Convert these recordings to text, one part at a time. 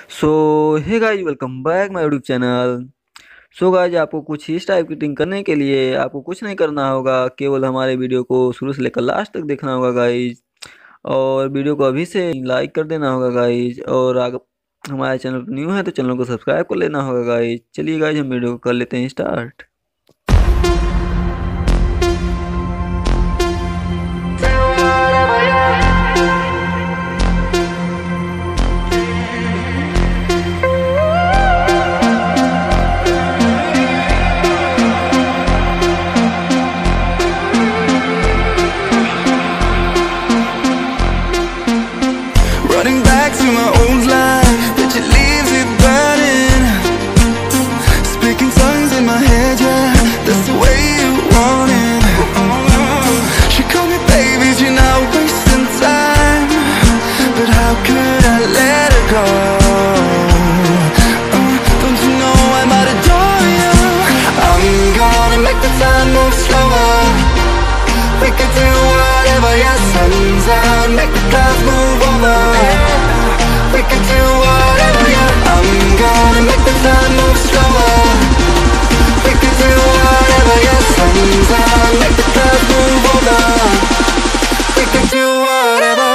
So hey guys, welcome back my YouTube channel. So guys, आपको कुछ इस type की एडिटिंग करने के लिए आपको कुछ नहीं करना होगा, केवल हमारे वीडियो को शुरू से लेकर लास्ट तक देखना होगा गाइज। और वीडियो को अभी से लाइक कर देना होगा गाइज। और अगर हमारे चैनल पर न्यू है तो चैनल को सब्सक्राइब कर लेना होगा गाइज। चलिए गाइज, हम वीडियो को कर लेते हैं start. Running back to my old life, but it leaves it burning. Speaking songs in my head, yeah, that's the way you want it. She called me baby, you're not wasting time, but how could I let her go? Don't you know I might adore you? I'm gonna make the time move slower. We could do whatever, yeah, sun's out, make the clouds move over. We could do whatever, yeah, I'm gonna make the time move slower. We could do whatever, yeah, sun's out, make the clouds move over. We could do whatever.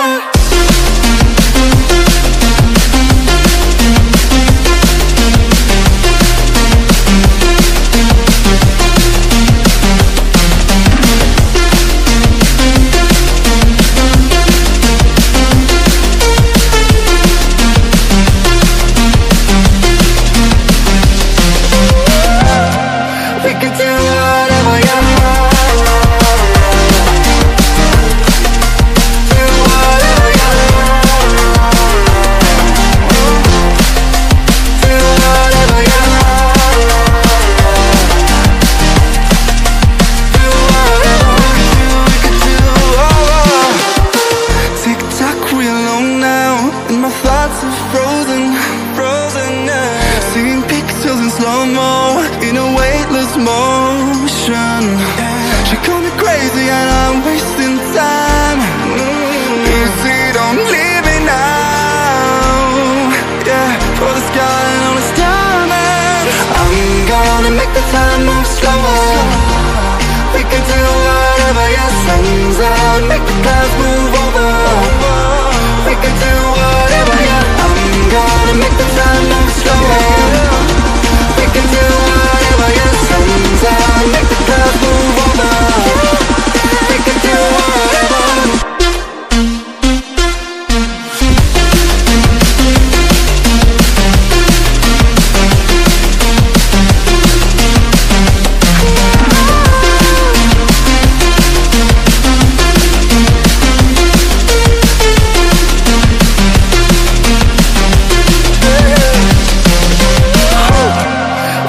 In a weightless motion, she called me crazy and I'm wasting time. Easy, don't leave me now. Yeah, for the sky and all its diamonds. I'm gonna make the time move slower. We can do whatever, yeah, sun's out, make the clouds move over. We can do whatever, yeah, I'm gonna make the time move slower. We can do whatever, yeah, sun's out, make the clouds move over. We can do whatever.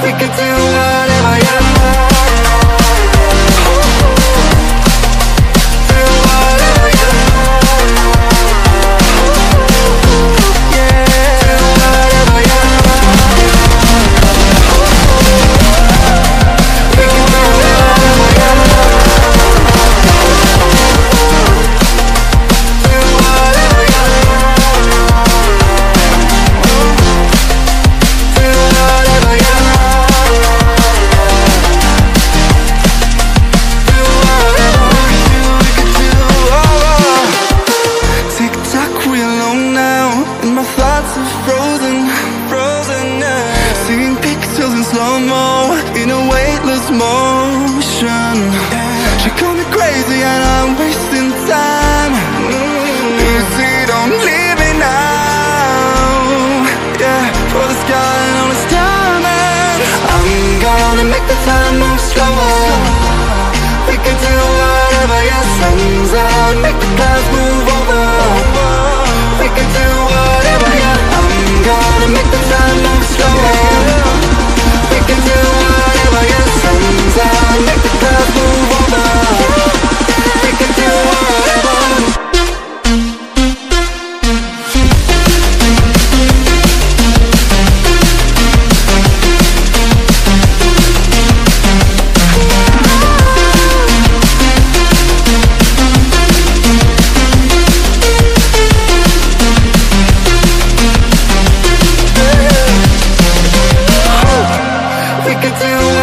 We can do whatever, yeah. Do whatever, yeah. Yeah, do whatever, yeah. We can do whatever, yeah. Do whatever, yeah. Do whatever, yeah. Seeing pixels in slow-mo, in a weightless motion. She called me crazy and I'm wasting time. Easy, don't leave me now. Yeah, for the sky and all its diamonds. I'm gonna make the time move slower. We can do whatever, yeah, sun's out, make the clouds move over. We can do whatever, yeah, I'm gonna make the time move slower. We can do whatever, yeah, sun's out, make the clouds move over. We can do whatever. till